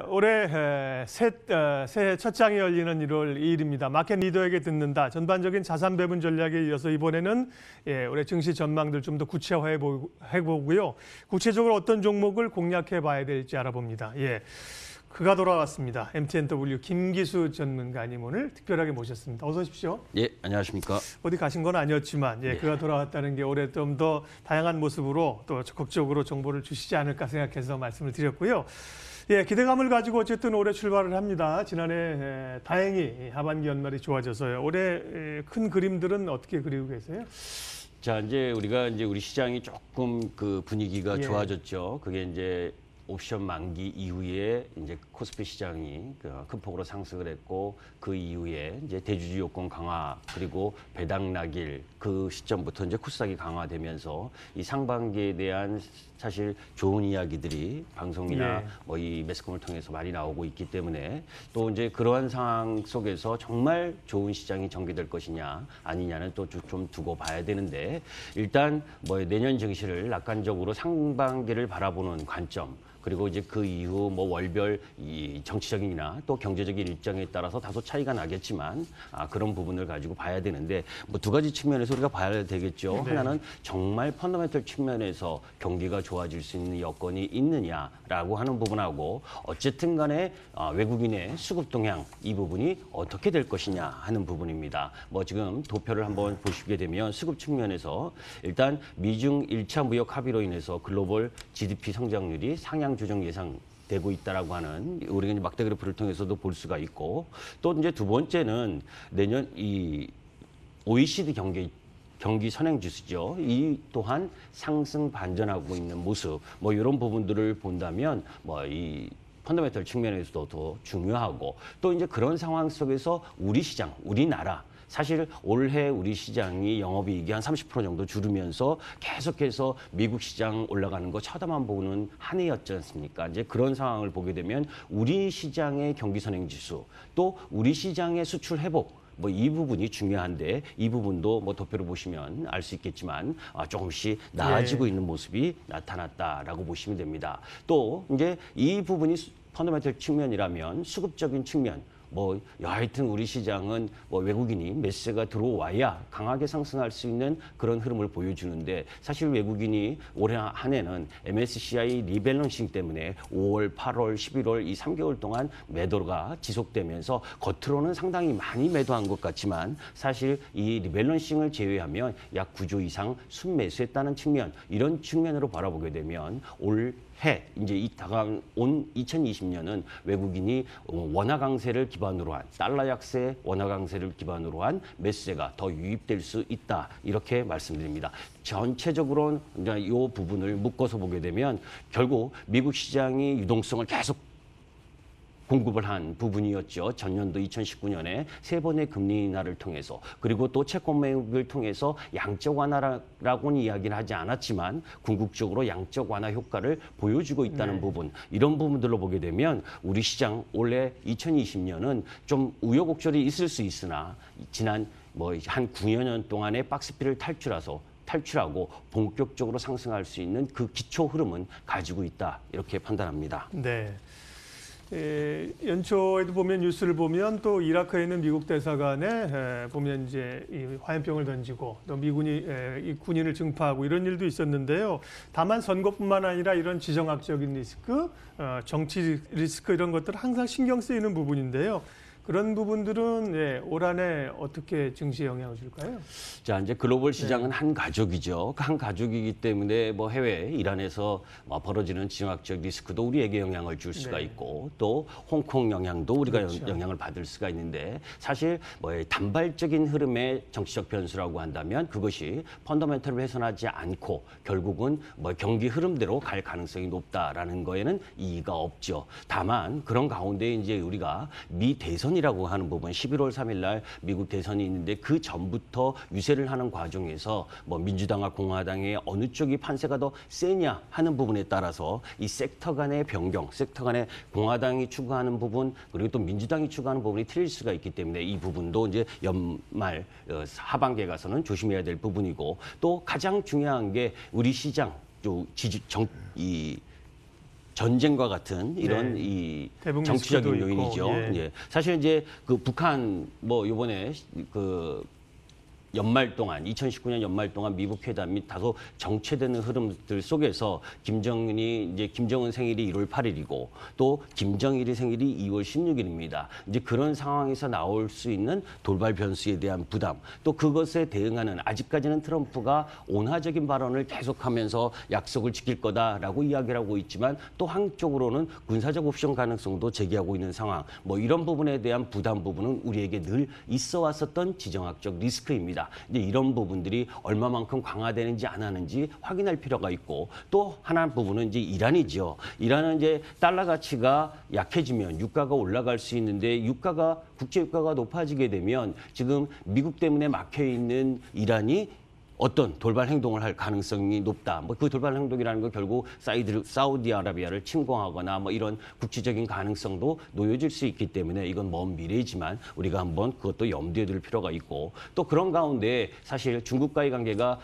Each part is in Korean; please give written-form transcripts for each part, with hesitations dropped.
올해 새해 첫 장이 열리는 1월 2일입니다. 마켓 리더에게 듣는다. 전반적인 자산 배분 전략에 이어서 이번에는 올해 증시 전망들 좀 더 구체화해보고요. 구체적으로 어떤 종목을 공략해봐야 될지 알아봅니다. 그가 돌아왔습니다. MTNW 김기수 전문가님 오늘 특별하게 모셨습니다. 어서 오십시오. 예, 안녕하십니까. 어디 가신 건 아니었지만 그가 돌아왔다는 게 올해 좀 더 다양한 모습으로 또 적극적으로 정보를 주시지 않을까 생각해서 말씀을 드렸고요. 기대감을 가지고 어쨌든 올해 출발을 합니다. 지난해 다행히 하반기 연말이 좋아져서요. 올해 큰 그림들은 어떻게 그리고 계세요? 자, 이제 우리 시장이 조금 그 분위기가 좋아졌죠. 그게 이제 옵션 만기 이후에 이제 코스피 시장이 큰 폭으로 상승을 했고, 그 이후에 이제 대주주 요건 강화 그리고 배당 낙일 그 시점부터 이제 코스닥이 강화되면서 이 상반기에 대한 사실 좋은 이야기들이 방송이나 뭐 이 매스컴을 통해서 많이 나오고 있기 때문에, 또 이제 그러한 상황 속에서 정말 좋은 시장이 전개될 것이냐 아니냐는 또 좀 두고 봐야 되는데, 일단 뭐 내년 증시를 낙관적으로 상반기를 바라보는 관점, 그리고 이제 그 이후 뭐 월별 이 정치적인이나 또 경제적인 일정에 따라서 다소 차이가 나겠지만 그런 부분을 가지고 봐야 되는데, 뭐 두 가지 측면에서 우리가 봐야 되겠죠. 하나는 정말 펀더멘털 측면에서 경기가 좋아질 수 있는 여건이 있느냐라고 하는 부분하고, 어쨌든 간에 외국인의 수급 동향 이 부분이 어떻게 될 것이냐 하는 부분입니다. 뭐 지금 도표를 한번 보시게 되면 수급 측면에서 일단 미중 1차 무역 합의로 인해서 글로벌 GDP 성장률이 상향 조정 예상되고 있다라고 하는, 우리가 이제 막대 그래프를 통해서도 볼 수가 있고, 또 이제 두 번째는 내년 이 OECD 경기 선행 지수죠. 이 또한 상승 반전하고 있는 모습, 뭐 이런 부분들을 본다면 뭐 이 펀더멘털 측면에서도 더 중요하고, 또 이제 그런 상황 속에서 우리 시장, 우리나라, 사실 올해 우리 시장이 영업이익이 한 30% 정도 줄으면서 계속해서 미국 시장 올라가는 거 쳐다만 보는 한 해였지 않습니까? 이제 그런 상황을 보게 되면 우리 시장의 경기 선행 지수, 또 우리 시장의 수출 회복, 뭐 이 부분이 중요한데, 이 부분도 뭐 도표를 보시면 알 수 있겠지만 조금씩 나아지고 있는 모습이 나타났다라고 보시면 됩니다. 또 이제 이 부분이 펀더멘털 측면이라면 수급적인 측면, 뭐 하여튼 우리 시장은 뭐 외국인이 매수세가 들어와야 강하게 상승할 수 있는 그런 흐름을 보여주는데, 사실 외국인이 올해 한 해는 MSCI 리밸런싱 때문에 5월, 8월, 11월 이 3개월 동안 매도가 지속되면서 겉으로는 상당히 많이 매도한 것 같지만, 사실 이 리밸런싱을 제외하면 약 9조 이상 순매수했다는 측면, 이런 측면으로 바라보게 되면 올해 이제 이 다가온 2020년은 외국인이 원화 강세를 기반으로 한, 달러 약세 원화 강세를 기반으로 한 매수세가 더 유입될 수 있다, 이렇게 말씀드립니다. 전체적으로 이제 이 부분을 묶어서 보게 되면 결국 미국 시장이 유동성을 계속 공급을 한 부분이었죠. 전년도 2019년에 3번의 금리 인하를 통해서, 그리고 또 채권 매입을 통해서 양적 완화라고는 이야기를 하지 않았지만 궁극적으로 양적 완화 효과를 보여주고 있다는 부분, 이런 부분들로 보게 되면 우리 시장 올해 2020년은 좀 우여곡절이 있을 수 있으나, 지난 뭐 한 9여 년 동안의 박스피를 탈출하고 본격적으로 상승할 수 있는 그 기초 흐름은 가지고 있다, 이렇게 판단합니다. 네. 연초에도 보면 뉴스를 보면 또 이라크에 있는 미국 대사관에 보면 이제 이 화염병을 던지고 또 미군이 이 군인을 증파하고 이런 일도 있었는데요. 다만 선거뿐만 아니라 이런 지정학적인 리스크, 정치 리스크 이런 것들 항상 신경 쓰이는 부분인데요. 그런 부분들은 올 한해 어떻게 증시에 영향을 줄까요? 자, 이제 글로벌 시장은 한 가족이죠. 한 가족이기 때문에 뭐 해외 이란에서 벌어지는 지정학적 리스크도 우리에게 영향을 줄 수가 있고, 또 홍콩 영향도 우리가 영향을 받을 수가 있는데, 사실 뭐 단발적인 흐름의 정치적 변수라고 한다면 그것이 펀더멘털을 훼손하지 않고 결국은 뭐 경기 흐름대로 갈 가능성이 높다라는 거에는 이의가 없죠. 다만 그런 가운데 이제 우리가 미 대선 이라고 하는 부분, 11월 3일 날 미국 대선이 있는데 그 전부터 유세를 하는 과정에서 뭐 민주당과 공화당의 어느 쪽이 판세가 더 세냐 하는 부분에 따라서 이 섹터 간의 변경, 섹터 간의 공화당이 추구하는 부분, 그리고 또 민주당이 추구하는 부분이 틀릴 수가 있기 때문에 이 부분도 이제 연말 하반기에 가서는 조심해야 될 부분이고, 또 가장 중요한 게 우리 시장 전쟁과 같은 이런 네. 이 대북 정치적인 리스크도 있고, 요인이죠. 예. 예. 사실 이제 그 북한 뭐 이번에 그 연말 동안 2019년 연말 동안 미국 회담이 다소 정체되는 흐름들 속에서 김정은 생일이 1월 8일이고 또 김정일의 생일이 2월 16일입니다. 이제 그런 상황에서 나올 수 있는 돌발 변수에 대한 부담, 또 그것에 대응하는 아직까지는 트럼프가 온화적인 발언을 계속하면서 약속을 지킬 거다라고 이야기를 하고 있지만 또 한쪽으로는 군사적 옵션 가능성도 제기하고 있는 상황. 뭐 이런 부분에 대한 부담 부분은 우리에게 늘 있어 왔었던 지정학적 리스크입니다. 이제 이런 부분들이 얼마만큼 강화되는지 안 하는지 확인할 필요가 있고 또 하나 부분은 이제 이란이죠. 이란은 이제 달러 가치가 약해지면 유가가 올라갈 수 있는데 국제 유가가 높아지게 되면 지금 미국 때문에 막혀 있는 이란이 어떤 돌발 행동을 할 가능성이 높다. 뭐 그 돌발 행동이라는 건 결국 사우디아라비아를 침공하거나 뭐 이런 국제적인 가능성도 놓여질 수 있기 때문에 이건 먼 미래이지만 우리가 한번 그것도 염두에 둘 필요가 있고 또 그런 가운데 사실 중국과의 관계가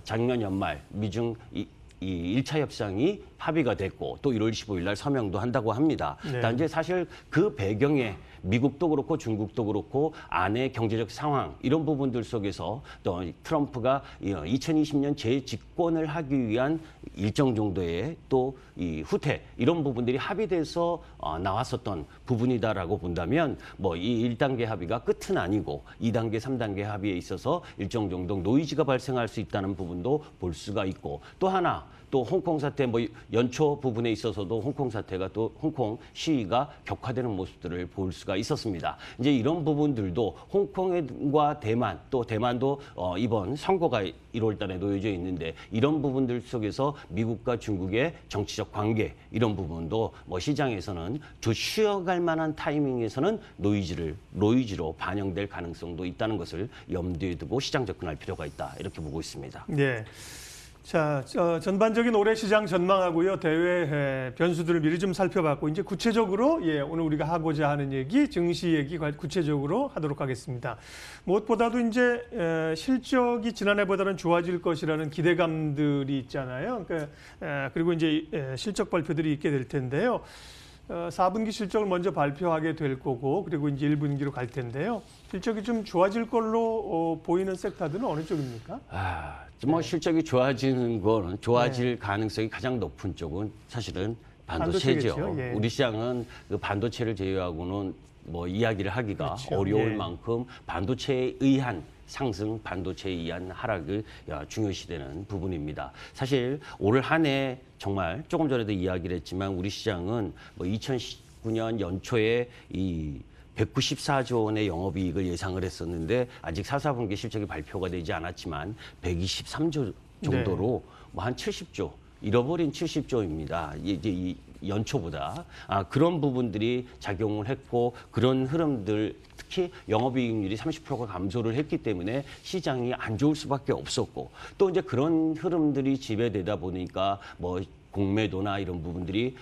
작년 연말 미중 이 1차 협상이 합의가 됐고 또 1월 15일 날 서명도 한다고 합니다. 네. 이제 사실 그 배경에 미국도 그렇고 중국도 그렇고 안의 경제적 상황 이런 부분들 속에서 또 트럼프가 2020년 재집권을 하기 위한 일정 정도의 또 이 후퇴 이런 부분들이 합의돼서 나왔었던 부분이다라고 본다면 뭐 이 1단계 합의가 끝은 아니고 2단계, 3단계 합의에 있어서 일정 정도 노이즈가 발생할 수 있다는 부분도 볼 수가 있고 또 하나 또 홍콩 사태 뭐 연초 부분에 있어서도 홍콩 사태가 또 홍콩 시위가 격화되는 모습들을 볼 수가 있었습니다. 이제 이런 부분들도 홍콩과 대만 또 대만도 이번 선거가 1월 달에 놓여져 있는데 이런 부분들 속에서 미국과 중국의 정치적 관계 이런 부분도 뭐 시장에서는 쉬어갈 만한 타이밍에서는 노이즈로 반영될 가능성도 있다는 것을 염두에 두고 시장 접근할 필요가 있다. 이렇게 보고 있습니다. 네. 자, 전반적인 올해 시장 전망하고요. 대외 변수들을 미리 좀 살펴봤고 이제 구체적으로 오늘 우리가 하고자 하는 얘기, 증시 얘기 구체적으로 하도록 하겠습니다. 무엇보다도 이제 실적이 지난해보다는 좋아질 것이라는 기대감들이 있잖아요. 그리고 이제 실적 발표들이 있게 될 텐데요. 4분기 실적을 먼저 발표하게 될 거고 그리고 이제 1분기로 갈 텐데요. 실적이 좀 좋아질 걸로 보이는 섹터들은 어느 쪽입니까? 뭐 실적이 좋아지는 거는 좋아질 가능성이 가장 높은 쪽은 사실은 반도체죠. 반도체겠죠. 예. 우리 시장은 그 반도체를 제외하고는 뭐 이야기를 하기가 그렇죠. 어려울 예. 만큼 반도체에 의한 상승, 반도체에 의한 하락을 중요시되는 부분입니다. 사실 올 한 해 정말 조금 전에도 이야기를 했지만 우리 시장은 뭐 2019년 연초에 이 194조 원의 영업이익을 예상을 했었는데 아직 4분기 실적이 발표가 되지 않았지만 123조 정도로 뭐 한 70조 잃어버린 70조입니다. 이제 이 연초보다 그런 부분들이 작용을 했고 그런 흐름들 특히 영업이익률이 30%가 감소를 했기 때문에 시장이 안 좋을 수밖에 없었고 또 이제 그런 흐름들이 지배되다 보니까 뭐 공매도나 이런 부분들이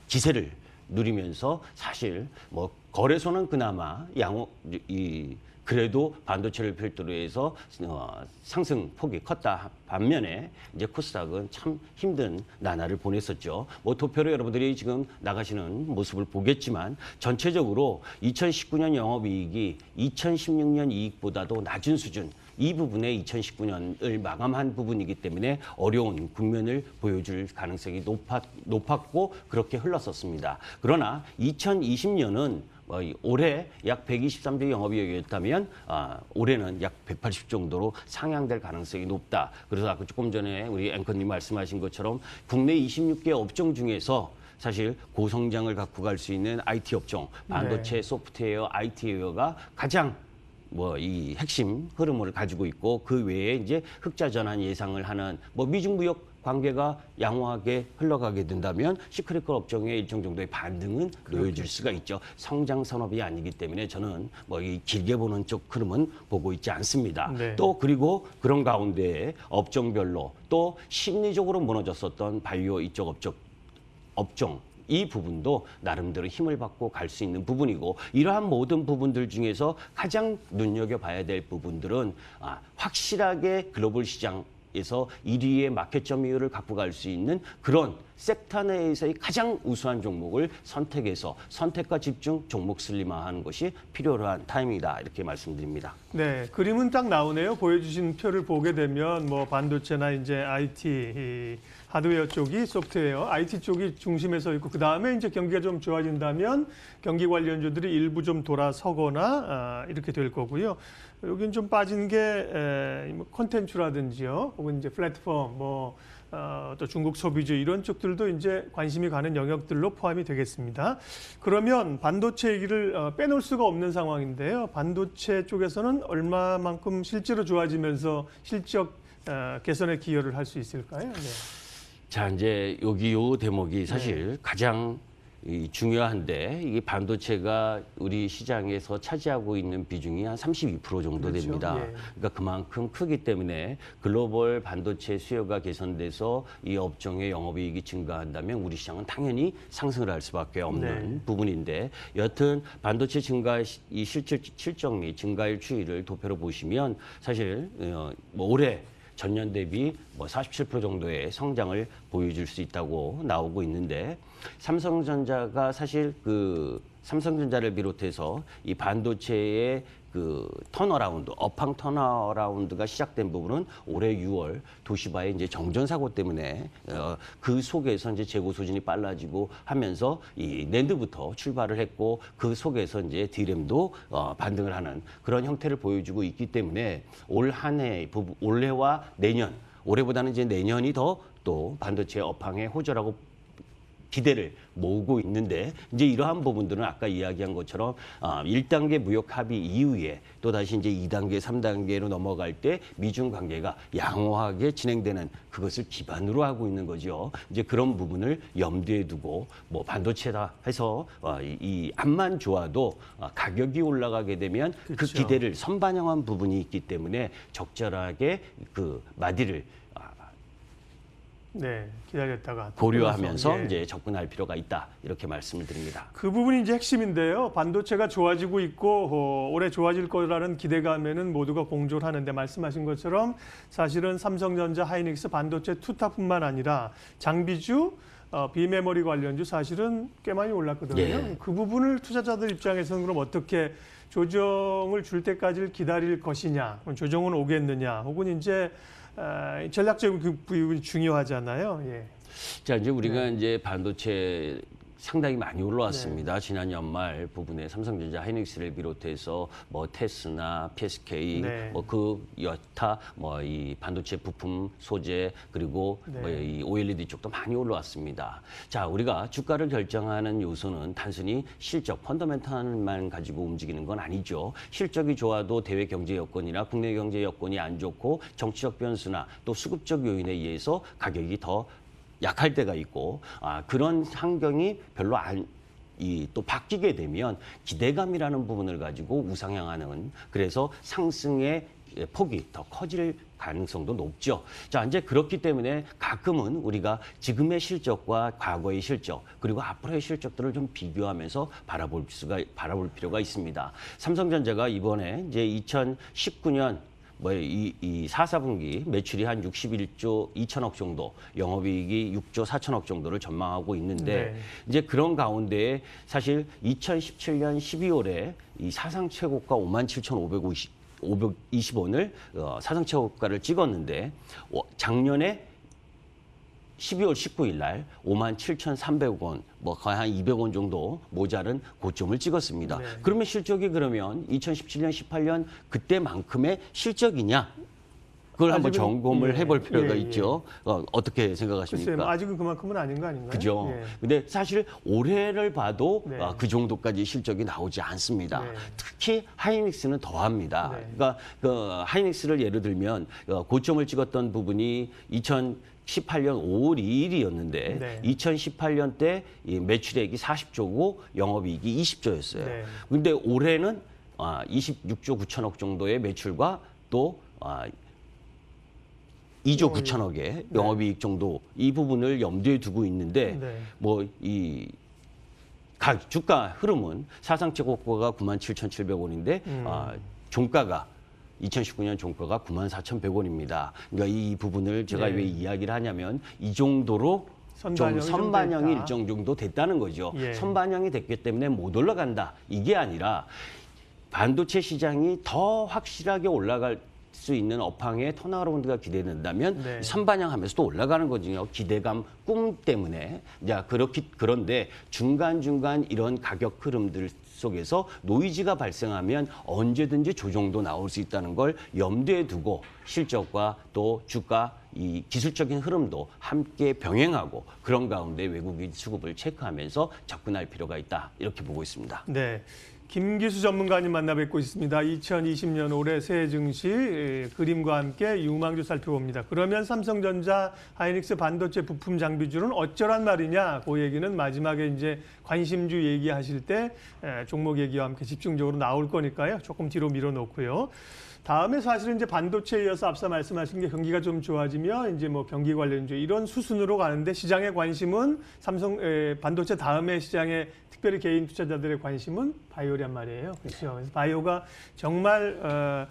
기세를 누리면서 사실 뭐 거래소는 그나마 그래도 반도체를 필두로 해서 상승 폭이 컸다 반면에 이제 코스닥은 참 힘든 나날을 보냈었죠. 뭐 도표로 여러분들이 지금 나가시는 모습을 보겠지만 전체적으로 2019년 영업이익이 2016년 이익보다도 낮은 수준 이 부분에 2019년을 마감한 부분이기 때문에 어려운 국면을 보여줄 가능성이 높았고 그렇게 흘렀었습니다. 그러나 2020년은 올해 약 123조 영업이익이었다면 올해는 약 180 정도로 상향될 가능성이 높다. 그래서 아까 조금 전에 우리 앵커님 말씀하신 것처럼 국내 26개 업종 중에서 사실 고성장을 갖고 갈 수 있는 IT 업종, 반도체, 소프트웨어, IT웨어가 가장 이 핵심 흐름을 가지고 있고 그 외에 이제 흑자 전환 예상을 하는 미중 무역 관계가 양호하게 흘러가게 된다면 시크릿컬 업종의 일정 정도의 반등은 놓여질 수가 있죠. 성장 산업이 아니기 때문에 저는 이 길게 보는 쪽 흐름은 보고 있지 않습니다. 네. 또 그리고 그런 가운데 업종별로 또 심리적으로 무너졌었던 바이오 이쪽 업종 이 부분도 나름대로 힘을 받고 갈 수 있는 부분이고 이러한 모든 부분들 중에서 가장 눈여겨봐야 될 부분들은 확실하게 글로벌 시장 에서 1위의 마켓 점유율을 갖고 갈 수 있는 그런 섹터 내에서의 가장 우수한 종목을 선택해서 선택과 집중, 종목 슬림화하는 것이 필요한 타임이다 이렇게 말씀드립니다. 네, 그림은 딱 나오네요. 보여주신 표를 보게 되면 뭐 반도체나 이제 IT, 이 하드웨어 쪽이 소프트웨어, IT 쪽이 중심에 서 있고 그 다음에 이제 경기가 좀 좋아진다면 경기 관련주들이 일부 좀 돌아서거나 이렇게 될 거고요. 여긴 좀 빠진 게 콘텐츠라든지요, 혹은 이제 플랫폼, 또 중국 소비주 이런 쪽들도 이제 관심이 가는 영역들로 포함이 되겠습니다. 그러면 반도체 얘기를 빼놓을 수가 없는 상황인데요. 반도체 쪽에서는 얼마만큼 실제로 좋아지면서 실적 개선에 기여를 할 수 있을까요? 네. 자, 이제 여기 요 대목이 사실 가장 중요한데 이게 반도체가 우리 시장에서 차지하고 있는 비중이 한 32% 정도 그렇죠. 됩니다. 예. 그러니까 그만큼 크기 때문에 글로벌 반도체 수요가 개선돼서 이 업종의 영업이익이 증가한다면 우리 시장은 당연히 상승을 할 수밖에 없는 네. 부분인데 여튼 반도체 증가 이 실적 및 증가율 추이를 도표로 보시면 사실 뭐 올해 전년 대비 뭐 47% 정도의 성장을 보여줄 수 있다고 나오고 있는데 삼성전자가 사실 그 삼성전자를 비롯해서 이 반도체의 그 턴어라운드, 업황 턴어라운드가 시작된 부분은 올해 6월 도시바의 이제 정전 사고 때문에 그 속에서 이제 재고 소진이 빨라지고 하면서 이 낸드부터 출발을 했고 그 속에서 이제 디램도 반등을 하는 그런 형태를 보여주고 있기 때문에 올 한 해 올해와 내년 올해보다는 이제 내년이 더 또 반도체 업황에 호조라고 기대를 모으고 있는데 이제 이러한 부분들은 아까 이야기한 것처럼 1단계 무역 합의 이후에 또다시 이제 2단계, 3단계로 넘어갈 때 미중 관계가 양호하게 진행되는 그것을 기반으로 하고 있는 거죠. 이제 그런 부분을 염두에 두고 뭐 반도체다 해서 이 앞만 좋아도 가격이 올라가게 되면 그 그렇죠. 기대를 선반영한 부분이 있기 때문에 적절하게 그 마디를 네, 기다렸다가 고려하면서 예. 이제 접근할 필요가 있다 이렇게 말씀을 드립니다. 그 부분이 이제 핵심인데요. 반도체가 좋아지고 있고 올해 좋아질 거라는 기대감에는 모두가 공조를 하는데 말씀하신 것처럼 사실은 삼성전자, 하이닉스 반도체 투탑뿐만 아니라 장비주, 비메모리 관련주 사실은 꽤 많이 올랐거든요. 예. 그 부분을 투자자들 입장에서는 그럼 어떻게 조정을 줄 때까지 기다릴 것이냐, 조정은 오겠느냐, 혹은 이제 전략적인 그 부분이 중요하잖아요. 예. 자, 이제 우리가 이제 반도체 상당히 많이 올라왔습니다. 지난 연말 부분에 삼성전자, 하이닉스를 비롯해서 뭐 테스나, PSK, 뭐 그 여타 뭐 이 반도체 부품 소재 그리고 뭐 이 OLED 쪽도 많이 올라왔습니다. 자, 우리가 주가를 결정하는 요소는 단순히 실적, 펀더멘탈만 가지고 움직이는 건 아니죠. 실적이 좋아도 대외 경제 여건이나 국내 경제 여건이 안 좋고 정치적 변수나 또 수급적 요인에 의해서 가격이 더 약할 때가 있고 그런 환경이 별로 또 바뀌게 되면 기대감이라는 부분을 가지고 우상향하는 그래서 상승의 폭이 더 커질 가능성도 높죠. 자, 이제 그렇기 때문에 가끔은 우리가 지금의 실적과 과거의 실적 그리고 앞으로의 실적들을 좀 비교하면서 바라볼 필요가 있습니다. 삼성전자가 이번에 이제 2019년 이 4, 4분기 매출이 한 61조 2천억 정도, 영업이익이 6조 4천억 정도를 전망하고 있는데 이제 그런 가운데 사실 2017년 12월에 이 사상 최고가 57,520원을 사상 최고가를 찍었는데 작년에 12월 19일 날 57,300원, 뭐 거의 한 200원 정도 모자른 고점을 찍었습니다. 그러면 실적이 그러면 2017년, 18년 그때만큼의 실적이냐? 그걸 한번 점검을 해볼 필요가 있죠. 어떻게 생각하십니까? 글쎄요, 아직은 그만큼은 아닌 거 아닌가요? 그죠. 근데 사실 올해를 봐도 그 정도까지 실적이 나오지 않습니다. 특히 하이닉스는 더합니다. 그러니까 그 하이닉스를 예를 들면 고점을 찍었던 부분이 2018년 5월 2일이었는데 2018년 때 매출액이 40조고 영업이익이 20조였어요. 그런데 올해는 26조 9천억 정도의 매출과 또 2조 9천억의 영업이익 정도 이 부분을 염두에 두고 있는데 뭐 이 주가 흐름은 사상 최고가가 97,700원인데 종가가 2019년 종가가 94,100원입니다. 그러니까 이 부분을 제가 네. 왜 이야기를 하냐면 이 정도로 좀 선반영이 됐다. 일정 정도 됐다는 거죠. 예. 선반영이 됐기 때문에 못 올라간다. 이게 아니라 반도체 시장이 더 확실하게 올라갈 수 있는 업황의 턴어라운드가 기대된다면 네. 선반영하면서 또 올라가는 거거든요. 기대감, 꿈 때문에. 자, 그런데 중간중간 이런 가격 흐름들 속에서 노이즈가 발생하면 언제든지 조정도 나올 수 있다는 걸 염두에 두고 실적과 또 주가 이 기술적인 흐름도 함께 병행하고 그런 가운데 외국인 수급을 체크하면서 접근할 필요가 있다. 이렇게 보고 있습니다. 네. 김기수 전문가님 만나 뵙고 있습니다. 2020년 올해 새해 증시 그림과 함께 유망주 살펴봅니다. 그러면 삼성전자, 하이닉스 반도체 부품 장비주는 어쩌란 말이냐? 그 얘기는 마지막에 이제 관심주 얘기하실 때 종목 얘기와 함께 집중적으로 나올 거니까요. 조금 뒤로 밀어놓고요. 다음에 사실은 이제 반도체에 이어서 앞서 말씀하신 게 경기가 좀 좋아지면 이제 뭐 경기 관련주 이런 수순으로 가는데 시장의 관심은 반도체 다음에 시장에 특별히 개인 투자자들의 관심은 바이오란 말이에요. 그렇죠. 그래서 바이오가 정말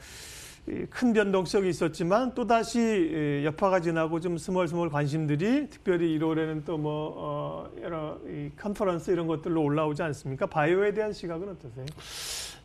큰 변동성이 있었지만 또다시 여파가 지나고 좀 스멀스멀 관심들이 특별히 1월에는 또 뭐 여러 컨퍼런스 이런 것들로 올라오지 않습니까? 바이오에 대한 시각은 어떠세요?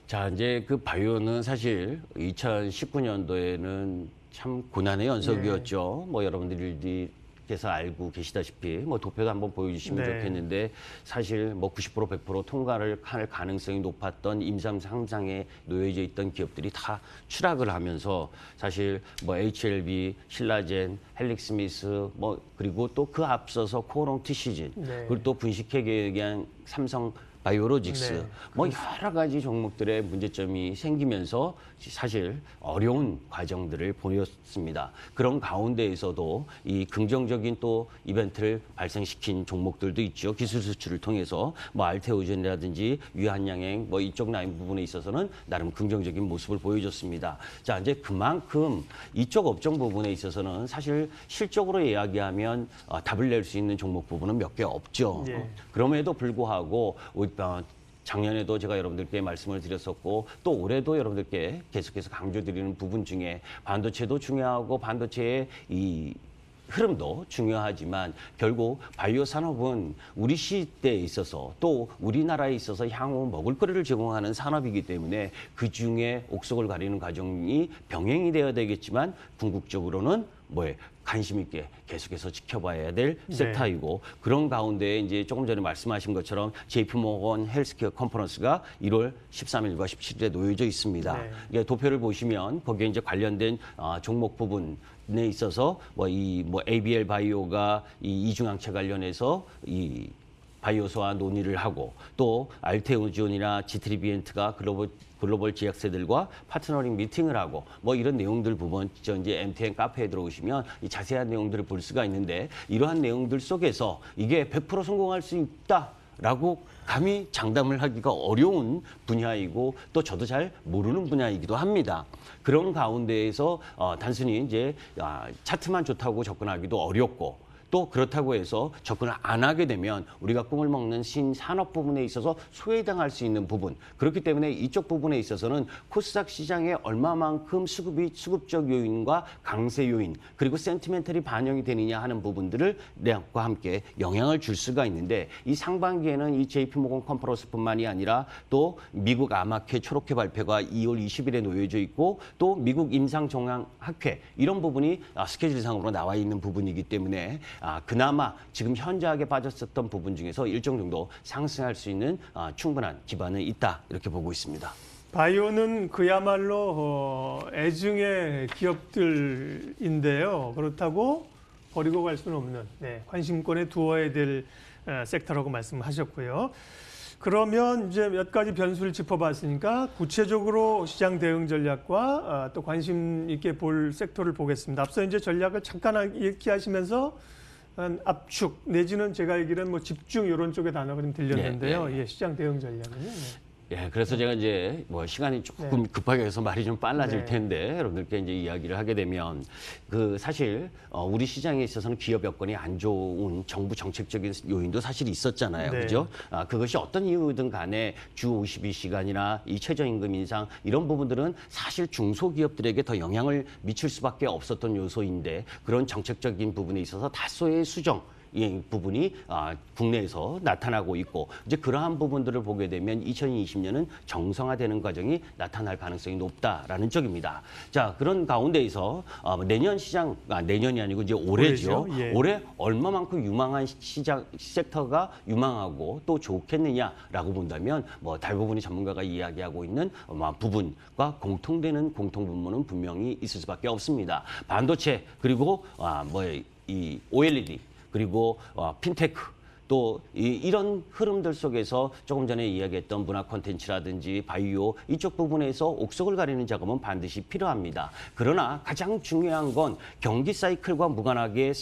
자, 이제 그 바이오는 사실 2019년도에는 참 고난의 연속이었죠. 뭐 여러분들께서 알고 계시다시피 뭐 도표도 한번 보여주시면 네. 좋겠는데 사실 뭐 90% 100% 통과를 할 가능성이 높았던 임상 상장에 놓여져 있던 기업들이 다 추락을 하면서 사실 뭐 HLB, 신라젠, 헬릭스미스 뭐 그리고 또 그 앞서서 코오롱 TC진 네. 그리고 또 분식회계에 의한 삼성 바이오로직스 네. 뭐 여러 가지 종목들의 문제점이 생기면서 사실 어려운 과정들을 보였습니다. 그런 가운데에서도 이 긍정적인 또 이벤트를 발생시킨 종목들도 있죠. 기술 수출을 통해서 뭐 알테오젠이라든지 유한양행 뭐 이쪽 라인 부분에 있어서는 나름 긍정적인 모습을 보여줬습니다. 자, 이제 그만큼 이쪽 업종 부분에 있어서는 사실 실적으로 이야기하면 답을 낼 수 있는 종목 부분은 몇 개 없죠. 예. 그럼에도 불구하고 작년에도 제가 여러분들께 말씀을 드렸었고 또 올해도 여러분들께 계속해서 강조드리는 부분 중에 반도체도 중요하고 반도체의 이 흐름도 중요하지만 결국 바이오 산업은 우리 시대에 있어서 또 우리나라에 있어서 향후 먹을거리를 제공하는 산업이기 때문에 그중에 옥석을 가리는 과정이 병행이 되어야 되겠지만 궁극적으로는 관심 있게 계속해서 지켜봐야 될 섹터이고 그런 가운데 이제 조금 전에 말씀하신 것처럼 JP모건 헬스케어 컨퍼런스가 1월 13일과 17일에 놓여져 있습니다. 네. 이게 도표를 보시면 거기에 이제 관련된 종목 부분에 있어서 ABL 바이오가 이 이중항체 관련해서 이 바이오소와 논의를 하고 또 알테오존이나 지트리비엔트가 글로벌 제약사들과 파트너링 미팅을 하고 뭐 이런 내용들 부분 이제 MTN 카페에 들어오시면 이 자세한 내용들을 볼 수가 있는데 이러한 내용들 속에서 이게 100% 성공할 수 있다라고 감히 장담을 하기가 어려운 분야이고 또 저도 잘 모르는 분야이기도 합니다. 그런 가운데에서 단순히 이제 차트만 좋다고 접근하기도 어렵고 또 그렇다고 해서 접근을 안 하게 되면 우리가 꿈을 먹는 신산업 부분에 있어서 소외당할 수 있는 부분. 그렇기 때문에 이쪽 부분에 있어서는 코스닥 시장에 얼마만큼 수급적 요인과 강세 요인 그리고 센티멘털이 반영이 되느냐 하는 부분들을 내과 함께 영향을 줄 수가 있는데 이 상반기에는 이 JP모건 컨퍼런스뿐만이 아니라 또 미국 아마케 초록회 발표가 2월 20일에 놓여져 있고 또 미국 임상정황학회 이런 부분이 스케줄상으로 나와 있는 부분이기 때문에 그나마 지금 현저하게 빠졌었던 부분 중에서 일정 정도 상승할 수 있는 충분한 기반은 있다 이렇게 보고 있습니다. 바이오는 그야말로 애증의 기업들인데요. 그렇다고 버리고 갈 수는 없는 관심권에 두어야 될 섹터라고 말씀하셨고요. 그러면 이제 몇 가지 변수를 짚어봤으니까 구체적으로 시장 대응 전략과 또 관심 있게 볼 섹터를 보겠습니다. 앞서 이제 전략을 잠깐 얘기하시면서 압축 내지는 제가 얘기는 뭐 집중 이런 쪽의 단어가 좀 들렸는데요. 시장 대응 전략은요. 예, 그래서 제가 이제 뭐 시간이 조금 급하게 해서 말이 좀 빨라질 네. 텐데 여러분들께 이제 이야기를 하게 되면 그 사실 우리 시장에 있어서는 기업 여건이 안 좋은 정부 정책적인 요인도 사실 있었잖아요. 네. 그죠? 그것이 어떤 이유든 간에 주 52시간이나 이 최저임금 인상 이런 부분들은 사실 중소기업들에게 더 영향을 미칠 수밖에 없었던 요소인데 그런 정책적인 부분에 있어서 다소의 수정 이 부분이 국내에서 나타나고 있고 이제 그러한 부분들을 보게 되면 2020년은 정상화되는 과정이 나타날 가능성이 높다라는 쪽입니다. 자, 그런 가운데에서 내년 시장 내년이 아니고 이제 올해죠. 올해죠. 예. 올해 얼마만큼 유망한 시장 섹터가 유망하고 또 좋겠느냐라고 본다면 뭐 대부분의 전문가가 이야기하고 있는 부분과 공통되는 공통 분모는 분명히 있을 수밖에 없습니다. 반도체 그리고 이 OLED 그리고 핀테크 또 이런 흐름들 속에서 조금 전에 이야기했던 문화 콘텐츠라든지 바이오 이쪽 부분에서 옥석을 가리는 작업은 반드시 필요합니다. 그러나 가장 중요한 건 경기 사이클과 무관하게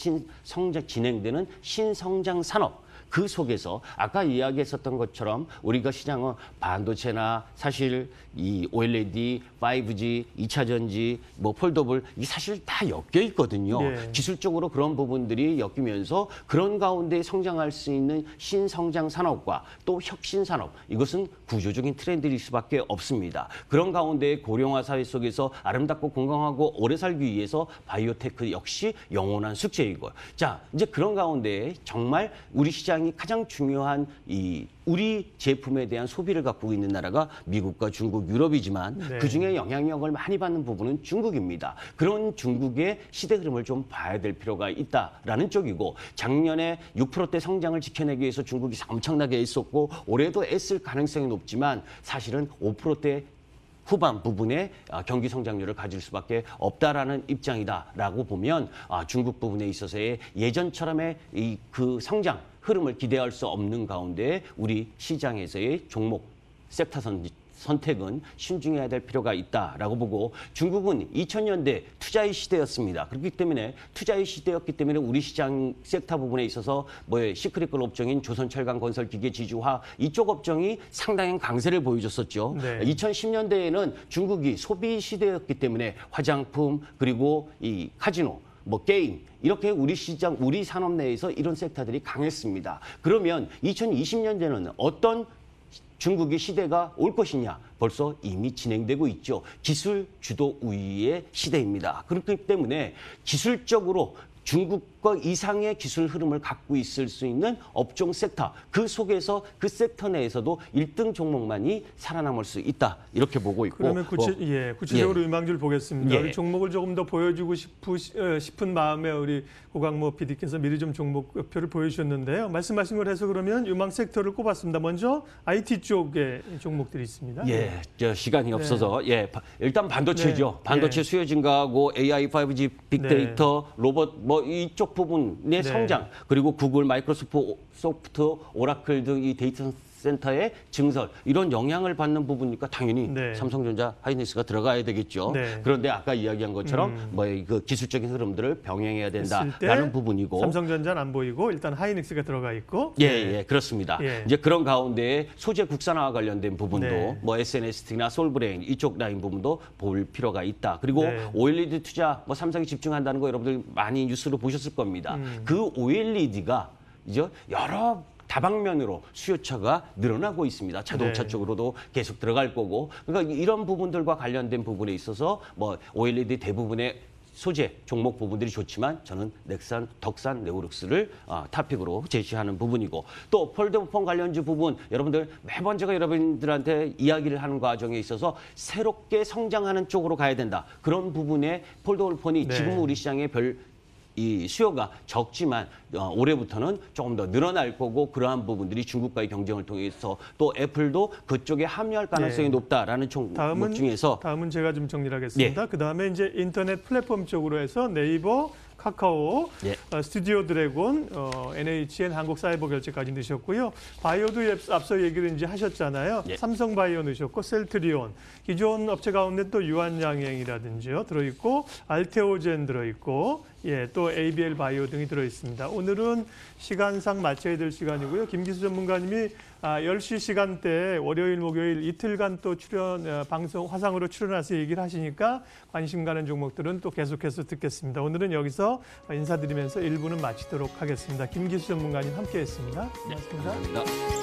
진행되는 신성장 산업 그 속에서 아까 이야기했었던 것처럼 우리가 시장은 반도체나 사실 이 OLED, 5G, 2차 전지, 뭐 폴더블 이 사실 다 엮여 있거든요. 네. 기술적으로 그런 부분들이 엮이면서 그런 가운데 성장할 수 있는 신성장 산업과 또 혁신 산업 이것은 구조적인 트렌드일 수밖에 없습니다. 그런 가운데 고령화 사회 속에서 아름답고 건강하고 오래 살기 위해서 바이오테크 역시 영원한 숙제이고 자 이제 그런 가운데 정말 우리 시장이 가장 중요한 우리 제품에 대한 소비를 갖고 있는 나라가 미국과 중국, 유럽이지만 네. 그중에 영향력을 많이 받는 부분은 중국입니다. 그런 중국의 시대 흐름을 좀 봐야 될 필요가 있다라는 쪽이고 작년에 6%대 성장을 지켜내기 위해서 중국이 엄청나게 애썼고 올해도 애쓸 가능성이 높지만 사실은 5%대 후반 부분에 경기 성장률을 가질 수밖에 없다라는 입장이다라고 보면 중국 부분에 있어서의 예전처럼의 그 성장 흐름을 기대할 수 없는 가운데 우리 시장에서의 종목 섹터 선택은 신중해야 될 필요가 있다라고 보고 중국은 2000년대 투자의 시대였습니다. 그렇기 때문에 투자의 시대였기 때문에 우리 시장 섹터 부분에 있어서 시크릿컬 업종인 조선철강건설기계 지주화 이쪽 업종이 상당한 강세를 보여줬었죠. 네. 2010년대에는 중국이 소비 시대였기 때문에 화장품 그리고 이 카지노 게임 이렇게 우리 시장, 우리 산업 내에서 이런 섹터들이 강했습니다. 그러면 2020년대는 어떤 중국의 시대가 올 것이냐? 벌써 이미 진행되고 있죠. 기술 주도 우위의 시대입니다. 그렇기 때문에 기술적으로 중국과 이상의 기술 흐름을 갖고 있을 수 있는 업종 섹터, 그 속에서 그 섹터 내에서도 1등 종목만이 살아남을 수 있다. 이렇게 보고 있고. 그러면 구체적으로 유망주를 보겠습니다. 우리 종목을 조금 더 보여주고 싶은 마음에 우리 고강모 PD께서 미리 좀 종목표를 보여주셨는데요. 말씀하신 걸 해서 그러면 유망 섹터를 꼽았습니다. 먼저 IT 쪽에 종목들이 있습니다. 시간이 없어서 일단 반도체죠. 반도체 수요 증가하고 AI, 5G, 빅데이터, 로봇 이쪽 부분의 성장 그리고 구글, 마이크로소프트, 오라클 등 이 데이터 센터의 증설 이런 영향을 받는 부분이니까 당연히 삼성전자, 하이닉스가 들어가야 되겠죠. 그런데 아까 이야기한 것처럼 그 기술적인 흐름들을 병행해야 된다라는 부분이고 삼성전자는 안 보이고 일단 하이닉스가 들어가 있고 그렇습니다. 이제 그런 가운데 소재 국산화와 관련된 부분도 SNS나 솔브레인 이쪽 라인 부분도 볼 필요가 있다. 그리고 OLED 투자 삼성이 집중한다는 거 여러분들 많이 뉴스로 보셨을 겁니다. 그 OLED가 이제 여러 다방면으로 수요처가 늘어나고 있습니다. 자동차 쪽으로도 계속 들어갈 거고. 그러니까 이런 부분들과 관련된 부분에 있어서 OLED 대부분의 소재 종목 부분들이 좋지만 저는 넥산, 덕산, 네오룩스를 탑픽으로 제시하는 부분이고 또 폴더폰 관련주 부분 여러분들 매번 제가 여러분들한테 이야기를 하는 과정에 있어서 새롭게 성장하는 쪽으로 가야 된다. 그런 부분에 폴더폰이 지금 우리 시장에 이 수요가 적지만 올해부터는 조금 더 늘어날 거고 그러한 부분들이 중국과의 경쟁을 통해서 또 애플도 그쪽에 합류할 가능성이 높다라는 종목 중에서 다음은 제가 좀 정리를 하겠습니다. 그다음에 이제 인터넷 플랫폼 쪽으로 해서 네이버, 카카오, 스튜디오 드래곤, NHN 한국사이버결제까지 넣으셨고요. 바이오도 앞서 얘기를 이제 하셨잖아요. 삼성바이오 넣으셨고 셀트리온, 기존 업체 가운데 또 유한양행이라든지요 들어있고 알테오젠 들어있고 또 ABL 바이오 등이 들어있습니다. 오늘은 시간상 맞춰야 될 시간이고요. 김기수 전문가님이 10시 시간대 월요일, 목요일 이틀간 또 방송 화상으로 출연해서 얘기를 하시니까 관심 가는 종목들은 또 계속해서 듣겠습니다. 오늘은 여기서 인사드리면서 1부는 마치도록 하겠습니다. 김기수 전문가님 함께했습니다. 고맙습니다. 감사합니다.